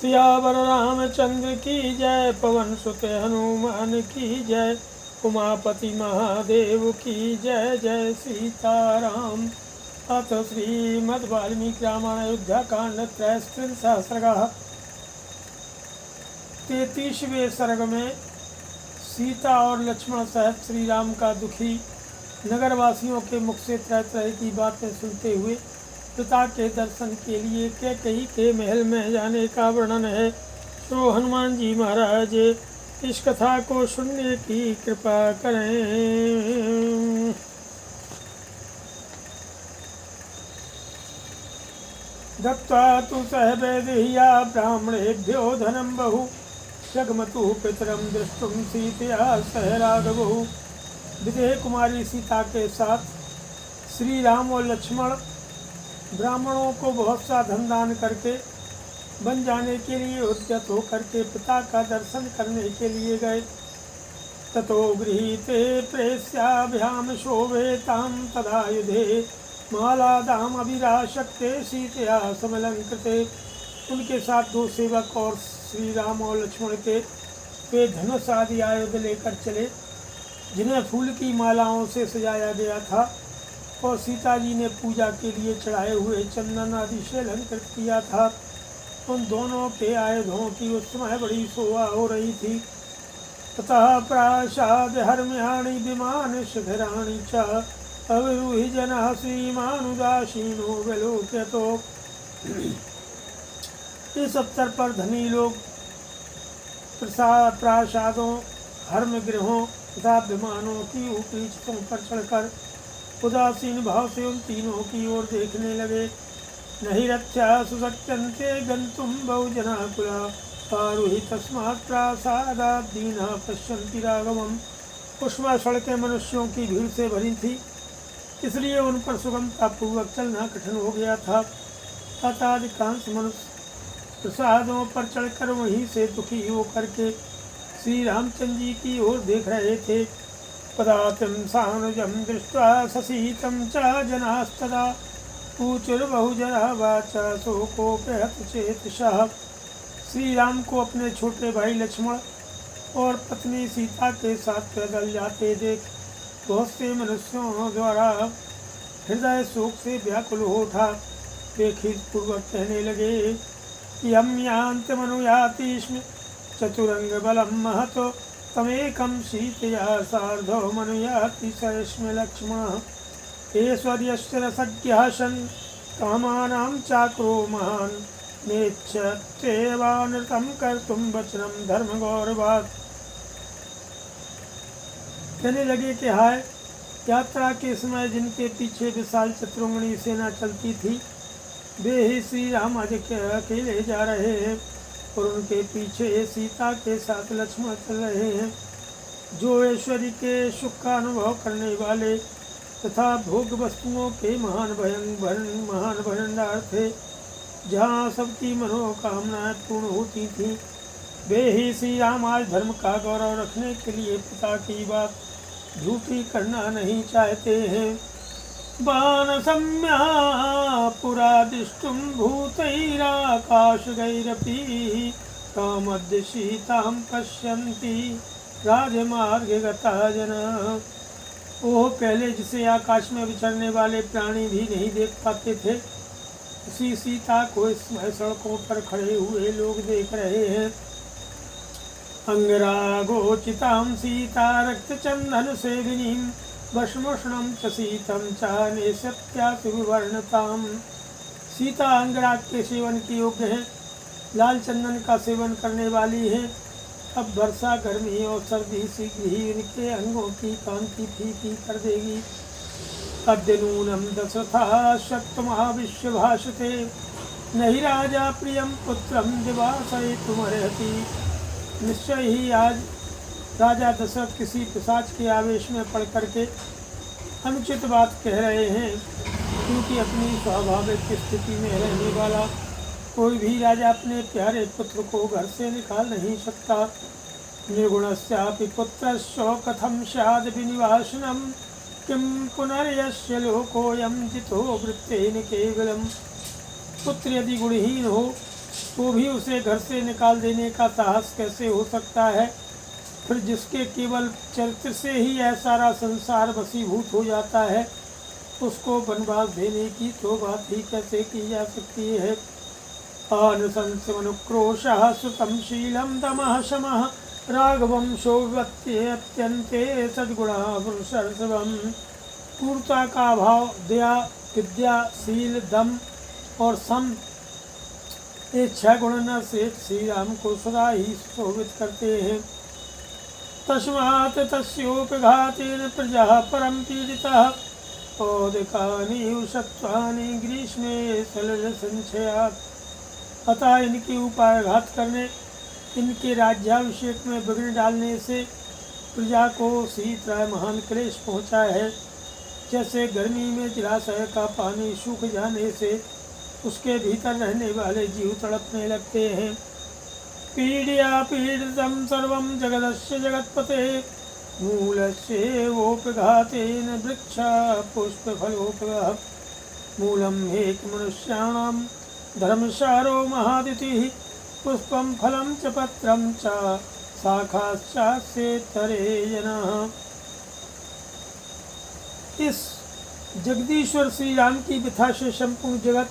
सियावर रामचंद्र की जय, पवन सुत हनुमान की जय, उमापति महादेव की जय। जय सीताराम। अथ श्रीमद् वाल्मीकि रामायण अयोध्या कांड त्रयस्त्रिंशः 33वें सर्ग में सीता और लक्ष्मण सहित श्री राम का दुखी नगरवासियों के मुख से तरह तरह की बातें सुनते हुए पिता के दर्शन के लिए कैकेयी के महल में जाने का वर्णन है। तो हनुमान जी महाराज इस कथा को सुनने की कृपा करें। दत्त्वा तु सह वैदेह्या ब्राह्मणेभ्यो धनं बहु, जगमतु पितरं दृष्टुं सीतया सह राघवौ। विदेह कुमारी सीता के साथ श्री राम और लक्ष्मण ब्राह्मणों को बहुत सा धन दान करके बन जाने के लिए उद्यत होकर के पिता का दर्शन करने के लिए गए। ततो गृहीते प्रेस्याभ्याम शोभेतां तदायुधे मालादाम अभिराशक्ते सीतया समलंकृते। उनके साथ दो सेवक और श्री राम और लक्ष्मण के वे धनुष आदि आयुध लेकर चले, जिन्हें फूल की मालाओं से सजाया गया था, और सीता जी ने पूजा के लिए चढ़ाए हुए चंदन आदि से अलंकृत किया था। उन दोनों के आयुधों की उस समय बड़ी शोभा हो रही थी। ततः प्रासाद हर्म्याणि विमान शिखराणि च अविरूहि जनः श्रीमानुदासीनो विलोक्यतो। इस अवसर पर धनी लोग प्रासादों, हर्म गृहों तथा विमानों की ऊपरी छतों पर चढ़कर उदासीन भाव से उन तीनों की ओर देखने लगे। नहीं रथ्या सुसत्यन्ते गन्तुं बहुजनाकुला, आरुहि तस्मात् प्रासादात् दीनः पश्यन्ति राघवम्। उसमें सड़कें मनुष्यों की भीड़ से भरी थी, इसलिए उन पर सुगमतापूर्वक चलना कठिन हो गया था। अतः अधिकांश मनुष्य प्रसादों पर चढ़कर वहीं से दुखी होकर के श्री रामचंद्र जी की ओर देख रहे थे। पदातिं सानुजं दृष्ट्वा ससीतं च जनास्तदा, ऊचुर्बहुजना वाचा शोकोपहत चेतसः। श्री राम को अपने छोटे भाई लक्ष्मण और पत्नी सीता के साथ पैदल जाते देख बहुत से मनुष्यों द्वारा हृदय शोक से व्याकुल हो उठा। वे खीजपूर्वक कहने लगे, यं यान्त्यमनुयाति स्म चतुरंग बलं महतो, तमेकं सीतया सार्धो मनुयाति सस्म लक्ष्मणः। ऐश्वर्यस्य रसज्ञः सन् कामानां चाक्रो महान्, नेच्छत्येवानृतं कर्तुं वचनं धर्मगौरवात्। कहने लगे कि हाय, यात्रा के समय जिनके पीछे विशाल चतुरंगनी सेना चलती थी, वे ही श्री राम आज अकेले जा रहे हैं, और उनके पीछे सीता के साथ लक्ष्मण चल रहे हैं, जो ऐश्वर्य के सुख का अनुभव करने वाले तथा भोग वस्तुओं के महान भंडार थे, जहाँ सबकी मनोकामनाएं पूर्ण होती थीं। वे ही श्री राम आज धर्म का गौरव रखने के लिए पिता की बात झूठी करना नहीं चाहते हैं। बाणसम्या पुरा दृष्टुं भूतैराकाशगैरपि, कामद्य सीतां पश्यन्ति राजमार्गे गता जना। वो पहले जिसे आकाश में विचरने वाले प्राणी भी नहीं देख पाते थे, उसी सीता को इस सड़कों पर खड़े हुए लोग देख रहे हैं। अंगरागोचितां सीता रक्तचंदन सेविनीं, भस्मोष्णं च शीतं च नेशत्यासुवर्णताम्। सीता अंगराग के सेवन की योग्य है, लाल चंदन का सेवन करने वाली है। अब वर्षा, गर्मी और सर्दी शीघ्र ही इनके अंगों की कांति फीकी कर देगी। अद्य नूनं दशरथः शक्तमहाविश्वभाषते, नहि राजा प्रियं पुत्रं दिवासयितुमर्हति। निश्चय ही आज राजा दशरथ किसी पिशाच के आवेश में पड़ करके अनुचित बात कह रहे हैं, क्योंकि अपनी स्वाभाविक स्थिति में रहने वाला कोई भी राजा अपने प्यारे पुत्र को घर से निकाल नहीं सकता। निर्गुणस्यापि पुत्रस्य कथं स्याद् विनिवासनं, किं पुनर्यस्य लोकोऽयं जितो वृत्तेन केवलम्। पुत्र यदि गुणहीन हो तो भी उसे घर से निकाल देने का साहस कैसे हो सकता है? फिर जिसके केवल चरित्र से ही यह सारा संसार वशीभूत हो जाता है, उसको वनवास देने की तो बात ही कैसे की जा सकती है? अनुशंसमनुक्रोशः सुतं शीलं दमः शमः राघवं शोभत्ये अत्यन्ते सद्गुणः पुरुषर्षभम्। पूर्णता का भाव, दया, विद्या, शील, दम और सम, ये 6 गुण न श्रेष्ठ श्री राम को सदा ही शोभित करते हैं। तस्मात् तस्योपघातेन प्रजा परम पीड़ितः औदकानि उषत्वानि ग्रीष्मे सलिल संशयात्। अतः इनके उपायघात करने, इनके राज्याभिषेक में विघ्न डालने से प्रजा को शीतराय महान क्लेश पहुँचा है। जैसे गर्मी में जलाशय का पानी सूख जाने से उसके भीतर रहने वाले जीव तड़पने लगते हैं। पीड़या पीड़ितं सर्वं जगदस्य जगत्पते मूलस्येवोपघातेन वृक्षा पुष्पफलोपगः। मूलं हेतु मनुष्याणां धर्मसारो महादितिः पुष्पं फलं च पत्रं च शाखाश्चास्येतरे जनः। इस जगदीश्वर श्री राम की व्यथा से संपूर्ण जगत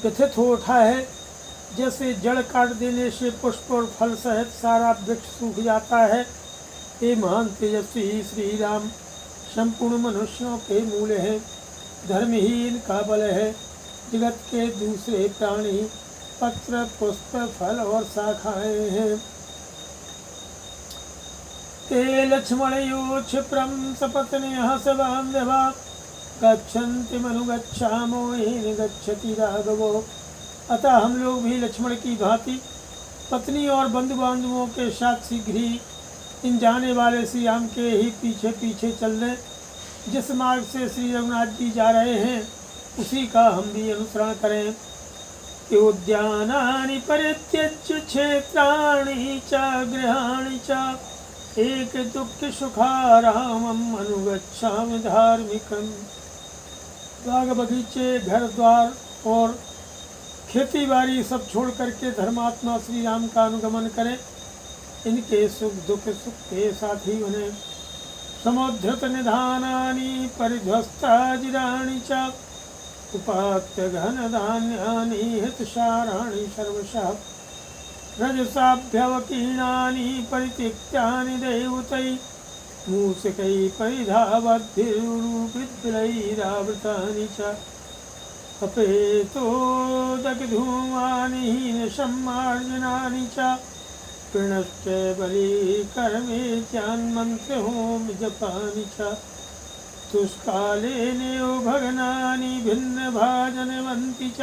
व्यथित हो उठा है। जैसे जड़ काट देने से पुष्प और फल सहित सारा वृक्ष सूख जाता है, ये महान तेजस्वी श्री राम संपूर्ण मनुष्यों के मूल हैं। धर्म ही इनका बल है। जगत के दूसरे प्राणी पत्र, पुष्प, फल और शाखाएं हैं। ते लक्ष्मणयो क्षिप्रं सपत्न्यः स बान्धवा गच्छन्ति मनुगच्छामो येन गच्छति राघवो। अतः हम लोग भी लक्ष्मण की भांति पत्नी और बंधु बांधवों के साथ शीघ्र ही इन जाने वाले श्री राम के ही पीछे पीछे चल रहे। जिस मार्ग से श्री रघुनाथ जी जा रहे हैं उसी का हम भी अनुसरण करें। उद्यानानि परित्यज्य क्षेत्राणि च गृहाणि च एक दुःख सुखारामम् अनुगच्छामि धार्मिकम्। बाग बगीचे, घर द्वार और खेती बाड़ी सब छोड़ करके धर्मात्मा श्री राम का अनुगमन करें। इनके सुख दुख सुख के साथ ही उन्हें समुद्धृत निधानानि परिध्वस्ताजिराणि च उपात्य घन धान्यानि हितसाराणि सर्वशः रजसाभ्यवकीर्णानि परित्यक्तानि दैवतैः मूषकैः परिधावद्भिरुपिद्भिलैरावृतानि च अपेतोदकधूमानि हीनसम्मार्जनानि च कृणश्च बलिकर्मेत्यान्मन्त्रहोम जपानि च तुष्कालेनेव भगनानि भिन्नभाजनवन्ति च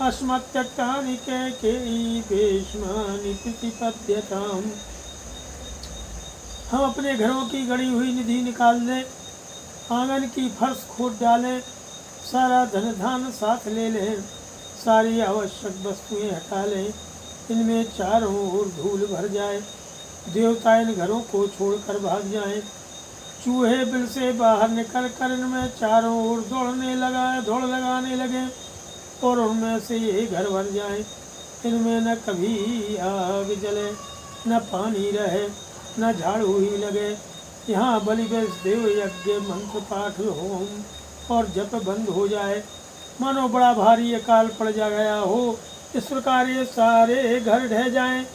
अस्मत्यक्तानि कैकेयी भीष्मानि प्रतिपद्यताम्। हम अपने घरों की गड़ी हुई निधि निकाल लें, आंगन की फर्श खोद डालें, सारा धन धान साथ ले लें, सारी आवश्यक वस्तुएं हटा लें, इनमें चारों ओर धूल भर जाए, देवता इन घरों को छोड़कर भाग जाएं, चूहे बिल से बाहर निकल कर इनमें चारों ओर दौड़ लगाने लगे और उनमें से ये घर भर जाए। इनमें न कभी आग जले, न पानी रहे, न झाड़ू ही लगे। यहाँ बलि देव यज्ञ मंत्र पाठ होम और जप बंद हो जाए, मानो बड़ा भारी अकाल पड़ जा गया हो। इस प्रकार ये सारे घर ढह जाएं,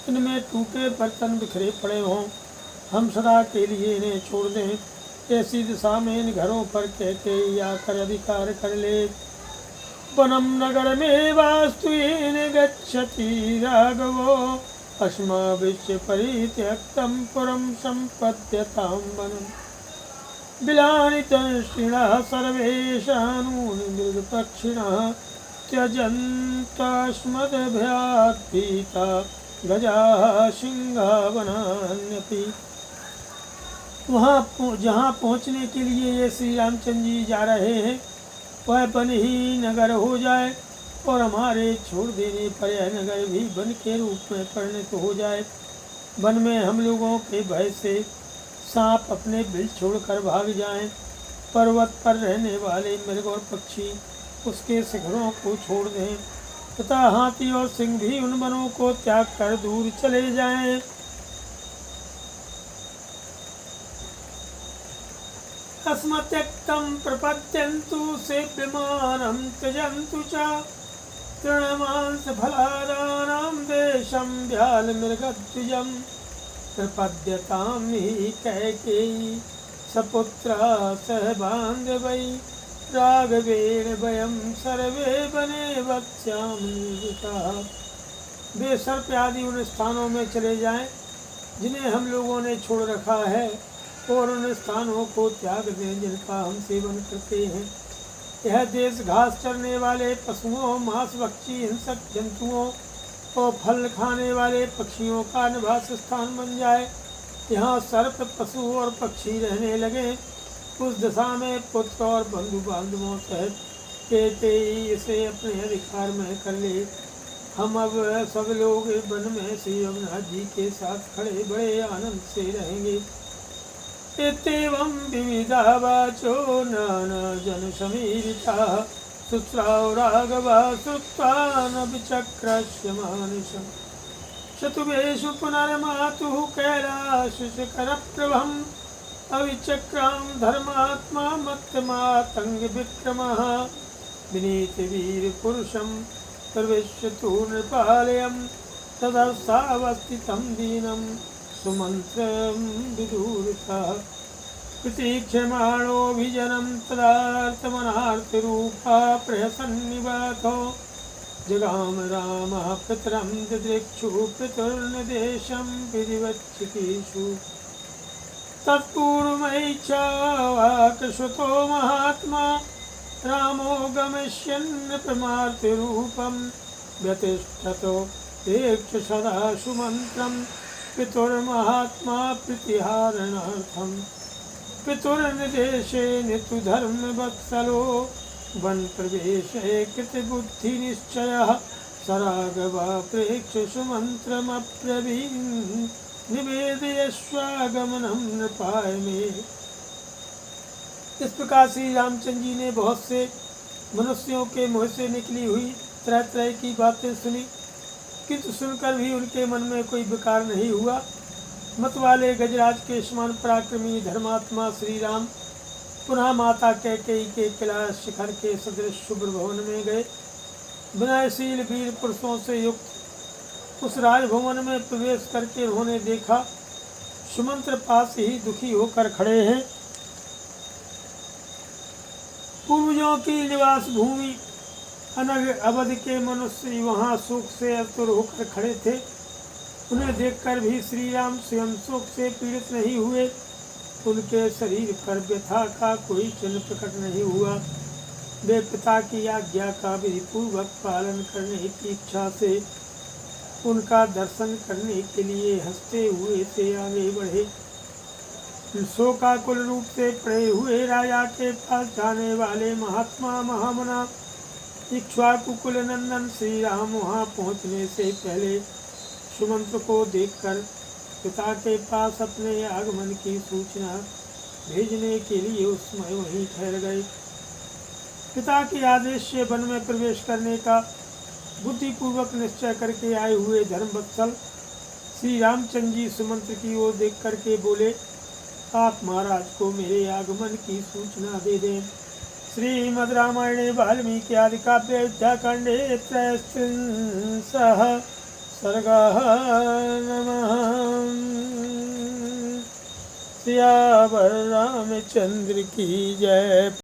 इनमें टूटे बर्तन बिखरे पड़े हों, हम सदा के लिए इन्हें छोड़ दें। ऐसी दिशा में इन घरों पर कहके आकर अधिकार कर ले। वनम नगर में वास्तु गच्छति राघवो अस्माभिश्च परित्यक्तं पुरं सम्पद्यतां वनम्। बिलानितंष्टिणः सर्वेशानूनिमृगपक्षिणः त्यजन्तस्मद्भयात् भीता गजाः सिंहाः वनान्यपि। वहाँ जहाँ पहुँचने के लिए ये श्री रामचंद्र जी जा रहे हैं वह वन ही नगर हो जाए और हमारे छोड़ देने पर यह नगर भी वन के रूप में परिणत हो जाए। वन में हम लोगों के भय से सांप अपने बिल छोड़कर भाग जाएं, पर्वत पर रहने वाले मृग और पक्षी उसके शिखरों को छोड़ दें, तथा हाथी और सिंह भी उन वनों को त्याग कर दूर चले जाएं। अस्मत्यक्तं प्रपद्यन्तु सेव्यमानं त्यजन्तु च तृणमांसफलादानां देशं व्यालमृगद्विजं प्रपद्यतां हि कैकेयी सपुत्रा सह बान्धवै राघवेण वयं सर्वे वने वक्ष्यामः। वे सर्प आदि उन स्थानों में चले जाएं जिन्हें हम लोगों ने छोड़ रखा है और उन स्थानों को त्याग दें जिनका हम सेवन करते हैं। यह देश घास चरने वाले पशुओं, मांसभक्षी हिंसक जंतुओं और फल खाने वाले पक्षियों का निवास स्थान बन जाए। यहाँ सर्प, पशु और पक्षी रहने लगे। उस दशा में पुत्र और बंधु बांधवों सहित केकई इसे अपने अधिकार में कर ले। हम अब सब लोग वन में श्री रघुनाथ जी के साथ खड़े बड़े आनंद से रहेंगे। इत्येवं विविधा वाचो नाना जन समीरिताः शुश्राव राघवः श्रुत्वा न विचक्रस्य मानुषम्। शतुवेषु पुनर्मातुः कैलासशिखरप्रभम् अविचक्रां धर्मात्मा मत्तमातङ्गविक्रमः। विनीतवीरपुरुषं सर्वेश्वतो नृपालयं तदवस्थावस्थितं दीनं सुमन्त्रं विदूरतः। प्रतीक्षमाणोऽभिजनं तदार्थमनार्थरूपा प्रहसन्निवातो जगाम रामः पितरं दिदृक्षु पितुर्निदेशं विधिवच्चिकीषु। तत्पूर्वमैच्छावाकृशुतो महात्मा रामो गमिष्यन् नृपमार्तिरूपं व्यतिष्ठतो देक्ष सदा सुमन्त्रं पितुर्महात्मा प्रीतिहारणार्थं। पितुर्निदेशे नितुधर्मवत्सलो वन प्रवेशे कृतबुद्धिनिश्चयः सराघवा प्रेक्ष्य सुमन्त्रमब्रवीन् निवेदयश्वागमनं नृपाय मे। इस प्रकार श्री रामचंद्र जी ने बहुत से मनुष्यों के मुँह से निकली हुई तरह तरह की बातें सुनी, किंतु सुनकर भी उनके मन में कोई विकार नहीं हुआ। मत वाले गजराज के समान पराक्रमी धर्मात्मा श्री राम पुनः माता कैकेयी के कैलाश शिखर के सदृश शुभ्र भवन में गए। विनयशील वीर पुरुषों से युक्त उस राजभवन में प्रवेश करके उन्होंने देखा सुमंत्र पास ही दुखी होकर खड़े हैं। पूर्वजों की निवास भूमि अनग अवध के मनुष्य वहाँ सुख से आतुर होकर खड़े थे। उन्हें देखकर भी श्री राम स्वयं शोक से पीड़ित नहीं हुए। उनके शरीर पर व्यथा का कोई चिन्ह प्रकट नहीं हुआ। वे पिता की आज्ञा का विधिपूर्वक पालन करने की इच्छा से उनका दर्शन करने के लिए हंसते हुए से आगे बढ़े। शोकाकुल रूप से पड़े हुए राजा के पास जाने वाले महात्मा महामना इक्ष्वाकु कुल नंदन श्री राम वहाँ पहुँचने से पहले सुमंत्र को देखकर पिता के पास अपने आगमन की सूचना भेजने के लिए उस समय वहीं ठहर गए। पिता के आदेश से वन में प्रवेश करने का बुद्धिपूर्वक निश्चय करके आए हुए धर्मवत्सल श्री रामचंद्र जी सुमंत्र की ओर देख करके बोले, आप महाराज को मेरे आगमन की सूचना दे दें। श्रीमद् रामायणे वाल्मीकि आदि काव्ये अयोध्याकांडे त्रयस्त्रिंशः सर्गः। नमः। सियावर रामचंद्र की जय।